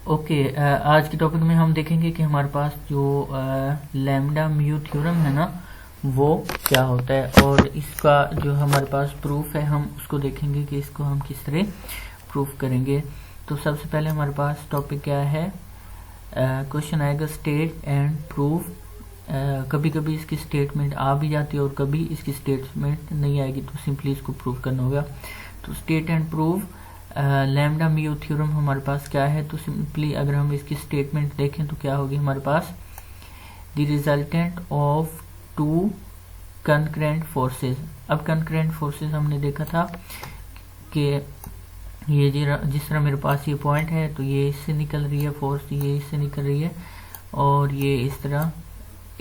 Okay, आज के topic में हम देखेंगे कि हमारे पास जो लैम्डा म्यू थ्योरम है ना, वो क्या होता है और इसका जो हमारे पास प्रूफ है हम उसको देखेंगे कि इसको हम किस तरह प्रूफ करेंगे। तो सबसे पहले हमारे पास टॉपिक क्या है, क्वेश्चन आएगा स्टेट एंड प्रूफ। कभी कभी इसकी स्टेटमेंट आ भी जाती है और कभी इसकी स्टेटमेंट नहीं आएगी, तो सिंपली इसको प्रूफ करना होगा। तो state and proof lambda mu theorem हमारे पास क्या है, तो सिंपली अगर हम इसकी स्टेटमेंट देखें तो क्या होगी हमारे पास, the resultant of two concurrent forces. अब कंकरेंट फोर्सेस हमने देखा था कि ये जिस तरह मेरे पास ये पॉइंट है तो ये इससे निकल रही है फोर्स, ये इससे निकल रही है और ये इस तरह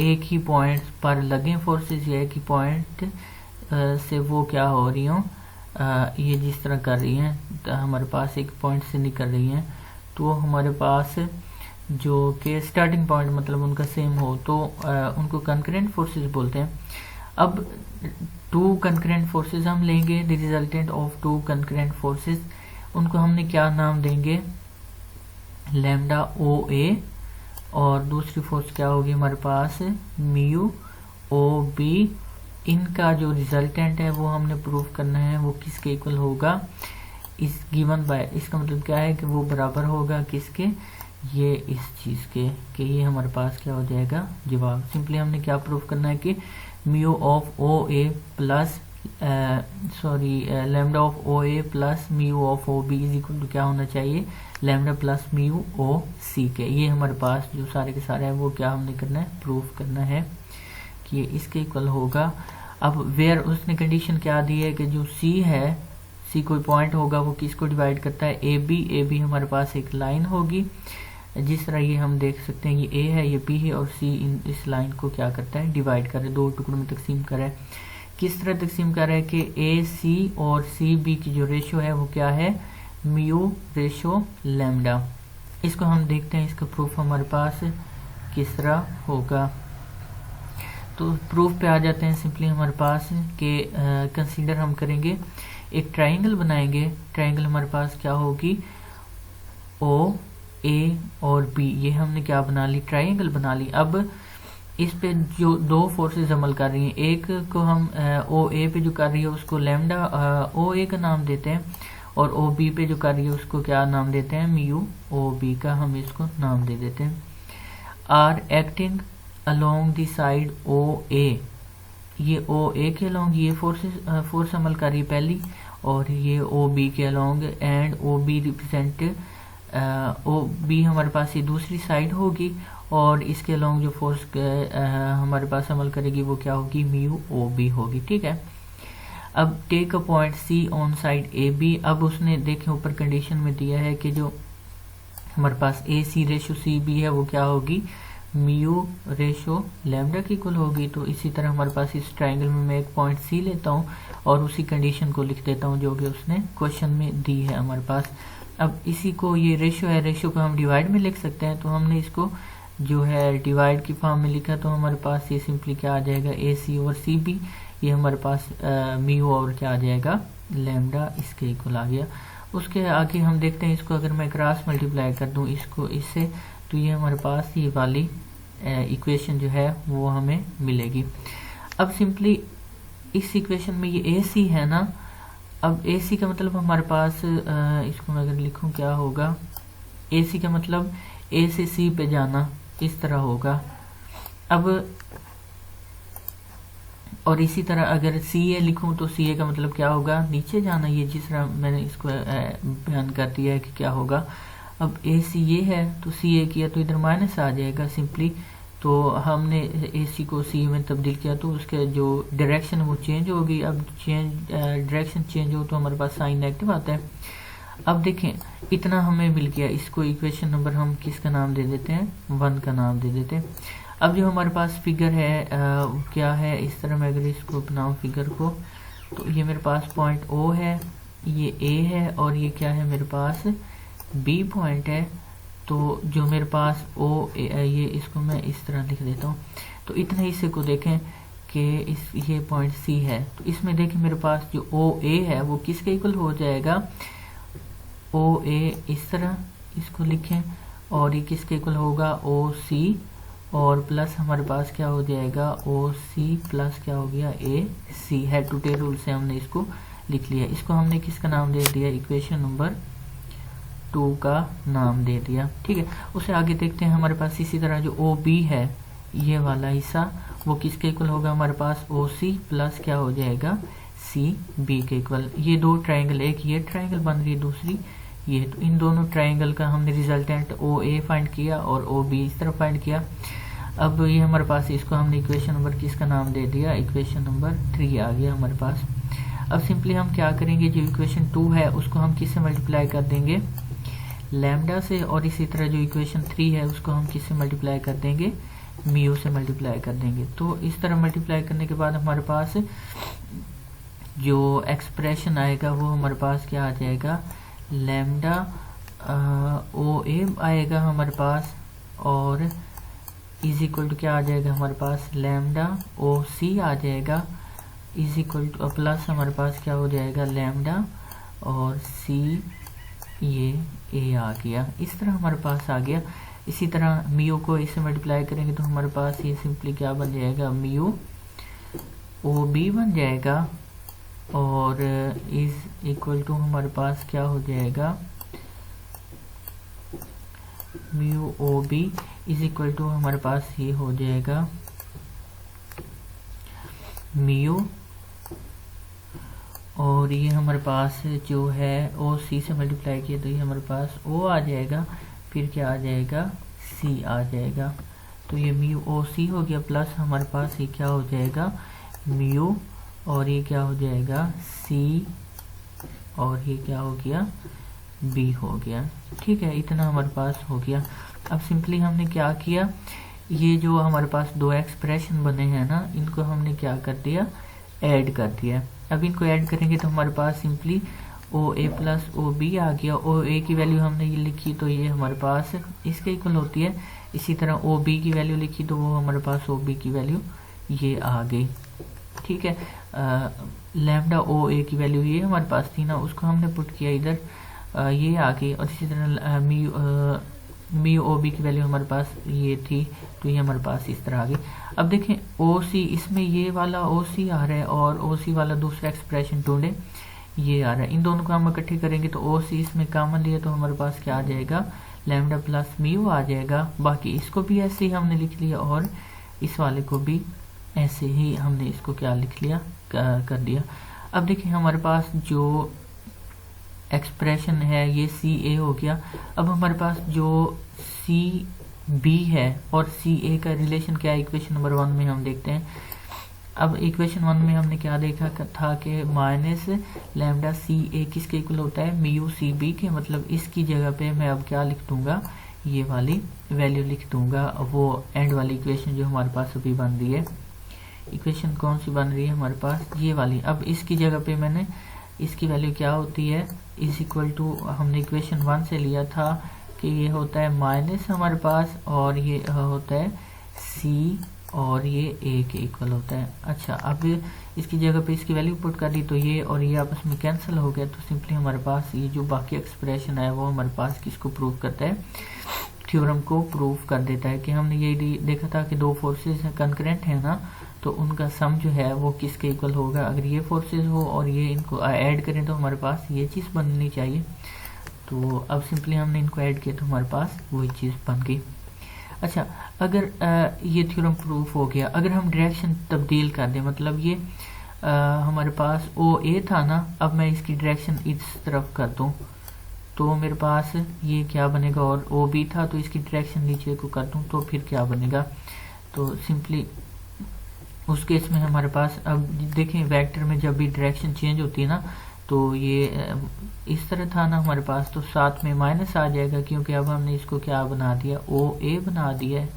एक ही पॉइंट पर लगे फोर्सेस, या एक ही पॉइंट से वो क्या हो रही हूँ, ये जिस तरह कर रही हैं तो हमारे पास एक पॉइंट से निकल रही हैं, तो हमारे पास जो कि स्टार्टिंग पॉइंट मतलब उनका सेम हो तो उनको कंकरेंट फोर्सेस बोलते हैं। अब टू कंकरेंट फोर्सेस हम लेंगे, the resultant of two concurrent forces, उनको हमने क्या नाम देंगे, लैम्डा ओ ए, और दूसरी फोर्स क्या होगी हमारे पास, म्यू ओ बी। इनका जो रिजल्टेंट है वो हमने प्रूफ करना है वो किसके इक्वल होगा, इस गिवन बाय, इसका मतलब क्या है कि वो बराबर होगा किसके, ये इस चीज़ के, कि ये हमारे पास क्या हो जाएगा जवाब। सिंपली हमने क्या प्रूफ करना है कि mu of O A plus lambda of O A plus mu of O B is equal to क्या होना चाहिए, lambda plus mu O C के। ये हमारे पास जो सारे के सारे हैं वो क्या हमने करना है, प्रूफ करना है कि ये इसके इक्वल होगा। अब वेयर उसने कंडीशन क्या दी है कि जो सी है, सी कोई पॉइंट होगा वो किसको डिवाइड करता है, ए बी हमारे पास एक लाइन होगी, जिस तरह ये हम देख सकते हैं, ये ए है ये बी है और सी इस लाइन को क्या करता है, डिवाइड कर रहा है, दो टुकड़ों में तकसीम कर रहा है। किस तरह तकसीम कर रहा है कि ए सी और सी बी की जो रेशो है वो क्या है, म्यू रेशो लैम्डा। इसको हम देखते हैं, इसका प्रूफ हमारे पास किस तरह होगा। तो प्रूफ पे आ जाते हैं। सिंपली हमारे पास के कंसीडर हम करेंगे, एक ट्राइंगल बनाएंगे, ट्राइंगल हमारे पास क्या होगी, ओ ए और बी, ये हमने क्या बना ली, ट्राइंगल बना ली। अब इस पे जो दो फोर्सेस अमल कर रही हैं, एक को हम ओ ए पे जो कर रही है उसको लैम्डा ओ ए का नाम देते हैं, और ओ बी पे जो कर रही है उसको क्या नाम देते हैं, म्यू ओ बी का हम इसको नाम दे देते हैं। Are acting along the side O A, ये ओ ए के अलोंग ये फोर्स अमल कर रही है पहली, और ये ओ बी के along, and O B represent O B हमारे पास ये दूसरी साइड होगी, और इसके अलोंग जो फोर्स हमारे पास अमल करेगी वो क्या होगी, म्यू ओ बी होगी। ठीक है, अब take a point C on side A B. अब उसने देखें ऊपर कंडीशन में दिया है कि जो हमारे पास ए सी रेशो सी बी है वो क्या होगी, म्यू रेशो लैम्डा की इक्वल होगी। तो इसी तरह हमारे पास इस ट्राइंगल में मैं एक पॉइंट सी लेता हूँ और उसी कंडीशन को लिख देता हूँ जो कि उसने क्वेश्चन में दी है हमारे पास। अब इसी को, ये रेशो है, रेशो को हम डिवाइड में लिख सकते हैं, तो हमने इसको जो है डिवाइड की फॉर्म में लिखा, तो हमारे पास ये सिंपली क्या आ जाएगा, ए सी और सी बी, ये हमारे पास म्यू और क्या आ जाएगा, लैम्डा, इसके इक्वल आ गया। उसके आगे हम देखते हैं, इसको अगर मैं क्रॉस मल्टीप्लाई कर दूं इसको इससे, तो ये हमारे पास ये वाली इक्वेशन जो है वो हमें मिलेगी। अब सिंपली इस इक्वेशन में ये ए सी है ना, अब ए सी का मतलब हमारे पास इसको मैं अगर लिखूं क्या होगा, ए सी का मतलब ए से सी पे जाना, इस तरह होगा। अब और इसी तरह अगर सी ए लिखूं तो सी ए का मतलब क्या होगा, नीचे जाना, ये जिस तरह मैंने इसको बयान कर दिया है कि क्या होगा। अब ए सी ये है तो सी ए किया तो इधर माइनस आ जाएगा सिंपली, तो हमने ए सी को सी में तब्दील किया तो उसके जो डायरेक्शन वो चेंज हो गई। अब डायरेक्शन चेंज हो तो हमारे पास साइन नेगेटिव आता है। अब देखें इतना हमें मिल गया, इसको इक्वेशन नंबर हम किसका नाम दे देते हैं, 1 का नाम दे देते हैं। अब जो हमारे पास फिगर है क्या है, इस तरह मैं अगर इसको बनाऊं फिगर को, तो ये मेरे पास पॉइंट ओ है, ये ए है और ये क्या है मेरे पास, बी पॉइंट है। तो जो मेरे पास ओ ये इसको मैं इस तरह लिख देता हूँ। तो इतने हिस्से को देखें कि ये पॉइंट सी है, तो इसमें देखें मेरे पास जो ओ ए है वो किसके इक्वल हो जाएगा, ओ ए, इस तरह इसको लिखें, और ये किसके इक्वल होगा, ओ सी, और प्लस हमारे पास क्या हो जाएगा, ओ सी प्लस क्या हो गया, ए सी। हेड टू टेल रूल से हमने इसको लिख लिया। इसको हमने किसका नाम दे दिया, इक्वेशन नंबर 2 का नाम दे दिया। ठीक है, उसे आगे देखते हैं। हमारे पास इसी तरह जो ओ बी है, ये वाला हिस्सा, वो किसके इक्वल होगा, हमारे पास ओ सी प्लस क्या हो जाएगा, सी बी के इक्वल। ये दो ट्राइंगल, एक ये ट्राइंगल बन रही है, दूसरी ये, तो इन दोनों ट्राइंगल का हमने रिजल्टेंट ओ ए फाइंड किया और ओ बी इस तरफ फाइंड किया। अब ये हमारे पास, इसको हमने इक्वेशन नंबर किसका नाम दे दिया, इक्वेशन नंबर 3 आ गया हमारे पास। अब सिंपली हम क्या करेंगे, जो इक्वेशन 2 है उसको हम किससे मल्टीप्लाई कर देंगे, लैम्डा से, और इसी तरह जो इक्वेशन 3 है उसको हम किससे मल्टीप्लाई कर देंगे, म्यू से मल्टीप्लाई कर देंगे। तो इस तरह मल्टीप्लाई करने के बाद हमारे पास जो एक्सप्रेशन आएगा वो हमारे पास क्या आ जाएगा, लैम्डा ओ ए आएगा हमारे पास, और इज इक्वल टू क्या आ जाएगा हमारे पास, लैम्डा ओ सी आ जाएगा, इज इक्वल टू प्लस हमारे पास क्या हो जाएगा, लैम्डा और सी, ये ए आ गया। इस तरह हमारे पास आ गया। इसी तरह म्यू को इससे मल्टीप्लाई करेंगे तो हमारे पास ये सिंपली क्या बन जाएगा, म्यू ओ बी बन जाएगा, और इज इक्वल टू हमारे पास क्या हो जाएगा, mu O B is equal to हमारे पास ये हो जाएगा म्यू, और ये हमारे पास जो है ओ सी से मल्टीप्लाई किया तो ये हमारे पास ओ आ जाएगा, फिर क्या आ जाएगा, सी आ जाएगा। तो ये म्यू ओ सी हो गया, प्लस हमारे पास ये क्या हो जाएगा, म्यू, और ये क्या हो जाएगा, सी, और ये क्या हो गया, बी हो गया। ठीक है, इतना हमारे पास हो गया। अब सिंपली हमने क्या किया, ये जो हमारे पास दो एक्सप्रेशन बने हैं ना, इनको हमने क्या कर दिया, ऐड कर दिया। अब इनको ऐड करेंगे तो हमारे पास simply O A plus O B आ गया। ओ ए की वैल्यू हमने ये लिखी तो ये हमारे पास इसके इक्वल होती है। इसी तरह ओ बी की वैल्यू लिखी तो वो हमारे पास ओ बी की वैल्यू ये आ गई। ठीक है, लैम्डा ओ ए की वैल्यू ये हमारे पास थी ना, उसको हमने पुट किया इधर, ये आ गई। और इसी तरह म्यू ओ बी की वैल्यू हमारे पास ये थी तो ये हमारे पास इस तरह आ गई। अब देखें ओ सी, इसमें ये वाला ओ सी आ रहा है और ओ सी वाला दूसरा एक्सप्रेशन ढूंढे, ये आ रहा है। इन दोनों को हम इकट्ठे करेंगे तो ओ सी इसमें कॉमन लिया तो हमारे पास क्या आ जाएगा, लैम्डा प्लस म्यू आ जाएगा। बाकी इसको भी ऐसे ही हमने लिख लिया और इस वाले को भी ऐसे ही हमने इसको क्या लिख लिया, कर दिया। अब देखिए हमारे पास जो एक्सप्रेशन है ये सी ए हो गया। अब हमारे पास जो सी बी है और सी ए का रिलेशन क्या है, इक्वेशन नंबर 1 में हम देखते हैं। अब इक्वेशन 1 में हमने क्या देखा था कि माइनस लैम्डा सी ए किसके इक्वल होता है, म्यू सी बी के। मतलब इसकी जगह पे मैं अब क्या लिख दूंगा, ये वाली वैल्यू लिख दूंगा, वो एंड वाली इक्वेशन जो हमारे पास अभी बन रही है। इक्वेशन कौन सी बन रही है हमारे पास, ये वाली। अब इसकी जगह पे मैंने इसकी वैल्यू क्या होती है, इज इक्वल टू, हमने इक्वेशन 1 से लिया था कि ये होता है माइनस हमारे पास, और ये होता है सी और ये ए के इक्वल होता है। अच्छा, अब इसकी जगह पे इसकी वैल्यू पुट कर दी तो ये और ये आपस में कैंसिल हो गया। तो सिंपली हमारे पास ये जो बाकी एक्सप्रेशन है वो हमारे पास किसको प्रूव करता है, थ्योरम को प्रूव कर देता है। कि हमने ये देखा था कि दो फोर्सेस कंकरेंट है ना, तो उनका सम जो है वो किसके इक्वल होगा। अगर ये फोर्सेस हो और ये इनको ऐड करें तो हमारे पास ये चीज़ बननी चाहिए। तो अब सिंपली हमने इनको ऐड किया तो हमारे पास वही चीज़ बन गई। अच्छा, अगर ये थ्योरम प्रूफ हो गया, अगर हम डायरेक्शन तब्दील कर दें, मतलब ये हमारे पास ओ ए था ना, अब मैं इसकी डायरेक्शन इस तरफ कर दूं तो मेरे पास ये क्या बनेगा, और ओ बी था तो इसकी डायरेक्शन नीचे को कर दूं तो फिर क्या बनेगा। तो सिंपली उस केस में हमारे पास, अब देखें वेक्टर में जब भी डायरेक्शन चेंज होती है ना, तो ये इस तरह था ना हमारे पास, तो साथ में माइनस आ जाएगा क्योंकि अब हमने इसको क्या बना दिया, ओ ए बना दिया है,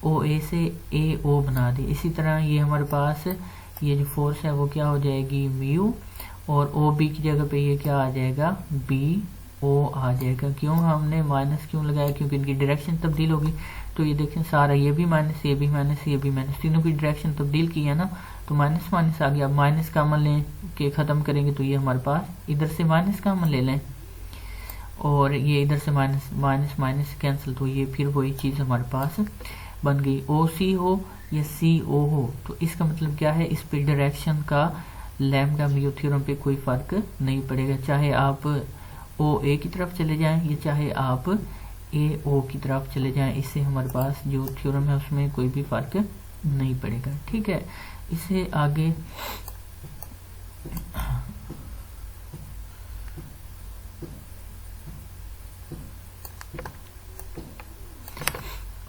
ओ ए से ए ओ बना दिया। इसी तरह ये हमारे पास ये जो फोर्स है वो क्या हो जाएगी, म्यू, और ओ बी की जगह पे ये क्या आ जाएगा, बी ओ आ जाएगा। क्यों हमने माइनस क्यों लगाया, क्योंकि इनकी डायरेक्शन तब्दील होगी। तो ये देखें सारा ये भी माइनस, ये भी माइनस, ये भी माइनस, तीनों की डायरेक्शन तब्दील की है ना, तो माइनस माइनस आ गया। अब माइनस कॉमन लें के ख़त्म करेंगे तो ये हमारे पास इधर से माइनस कॉमन ले लें और ये इधर से माइनस माइनस माइनस कैंसिल, तो ये फिर वही चीज़ हमारे पास बन गई। ओ सी हो या सी ओ हो, तो इसका मतलब क्या है, इस पे डायरेक्शन का लैम्डा म्यू थ्योरम पे कोई फर्क नहीं पड़ेगा, चाहे आप ओ ए की तरफ चले जाएं या चाहे आप ए ओ की तरफ चले जाएं, इससे हमारे पास जो थ्योरम है उसमें कोई भी फर्क नहीं पड़ेगा। ठीक है, इससे आगे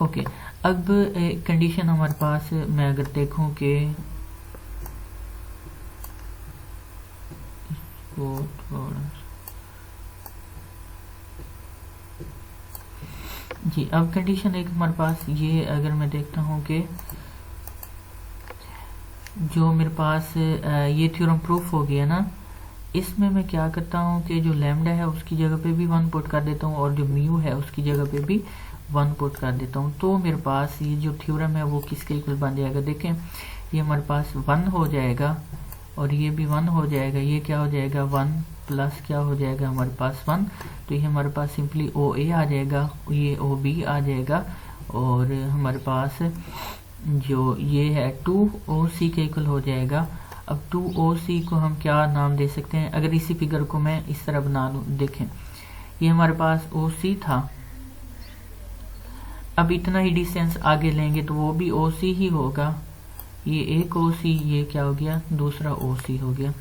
ओके अब कंडीशन हमारे पास मैं अगर देखूं कि इसको थोड़ा जी, अब कंडीशन एक हमारे पास ये, अगर मैं देखता हूँ कि जो मेरे पास ये थ्योरम प्रूफ हो गया ना, इसमें मैं क्या करता हूँ कि जो लैम्डा है उसकी जगह पे भी 1 पुट कर देता हूँ और जो म्यू है उसकी जगह पे भी 1 पुट कर देता हूँ, तो मेरे पास ये जो थ्योरम है वो किसके इक्वल बन जाएगा। देखें ये हमारे पास 1 हो जाएगा और ये भी 1 हो जाएगा, ये क्या हो जाएगा 1 प्लस क्या हो जाएगा हमारे पास 1, तो ये हमारे पास सिंपली ओ ए आ जाएगा, ये ओ बी आ जाएगा और हमारे पास जो ये है 2OC के इक्वल हो जाएगा। अब 2OC को हम क्या नाम दे सकते हैं, अगर इसी फिगर को मैं इस तरह बना लूँ, देखें ये हमारे पास OC था, अब इतना ही डिस्टेंस आगे लेंगे तो वो भी OC ही होगा, ये एक OC, ये क्या हो गया दूसरा OC हो गया।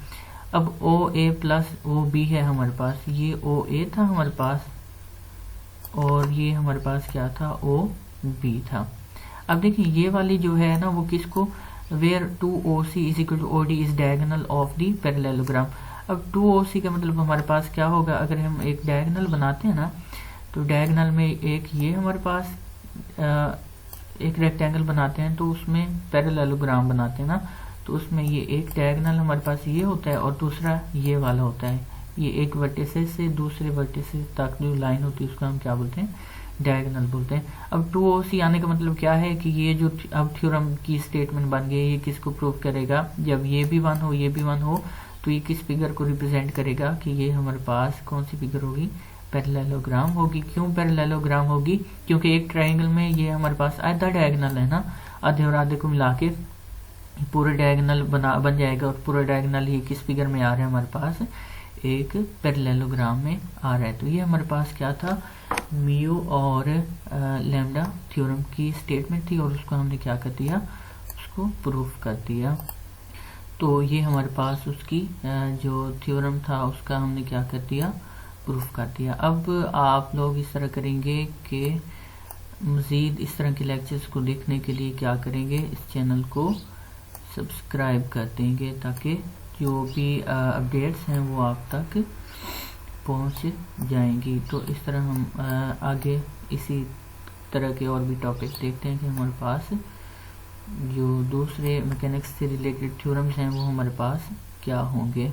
अब OA प्लस OB है हमारे पास, ये OA था हमारे पास और ये हमारे पास क्या था OB था। अब देखिए ये वाली जो है ना वो किसको, where 2OC is equal to OD is diagonal of the parallelogram. अब 2OC का मतलब हमारे पास क्या होगा, अगर हम एक डायगोनल बनाते हैं ना तो डायगोनल में एक ये हमारे पास एक रेक्टेंगल बनाते हैं तो उसमें पैरेललोग्राम बनाते हैं ना, तो उसमें ये एक डायगोनल हमारे पास ये होता है और दूसरा ये वाला होता है, ये एक वर्टिसेस से दूसरे वर्टिसेस तक जो लाइन होती है उसको हम क्या बोलते हैं, डायगोनल बोलते हैं। अब 2OC आने का मतलब क्या है कि ये जो अब थ्योरम की स्टेटमेंट बन गई, ये किसको प्रूव करेगा, जब ये भी 1 हो ये भी 1 हो तो ये किस फिगर को रिप्रेजेंट करेगा कि ये हमारे पास कौन सी फिगर होगी, पैरेललोग्राम होगी। क्यों पैरेललोग्राम होगी, क्योंकि एक ट्रायंगल में ये हमारे पास आधा डायगोनल है ना, आधे और आधे को मिला के पूरा डायगोनल बन जाएगा और पूरा डायगोनल ही किस फिगर में आ रहा है हमारे पास, एक पैरेललोग्राम में आ रहा है। तो ये हमारे पास क्या था, म्यू और लैम्डा थ्योरम की स्टेटमेंट थी और उसको हमने क्या कर दिया, उसको प्रूफ कर दिया। तो ये हमारे पास उसकी जो थ्योरम था उसका हमने क्या कर दिया, प्रूफ कर दिया। अब आप लोग इस तरह करेंगे कि मज़ीद इस तरह के लेक्चर्स को देखने के लिए क्या करेंगे, इस चैनल को सब्सक्राइब कर देंगे ताकि जो भी अपडेट्स हैं वो आप तक पहुंच जाएंगी। तो इस तरह हम आगे इसी तरह के और भी टॉपिक देखते हैं कि हमारे पास जो दूसरे मैकेनिक्स से रिलेटेड थ्योरम्स हैं वो हमारे पास क्या होंगे।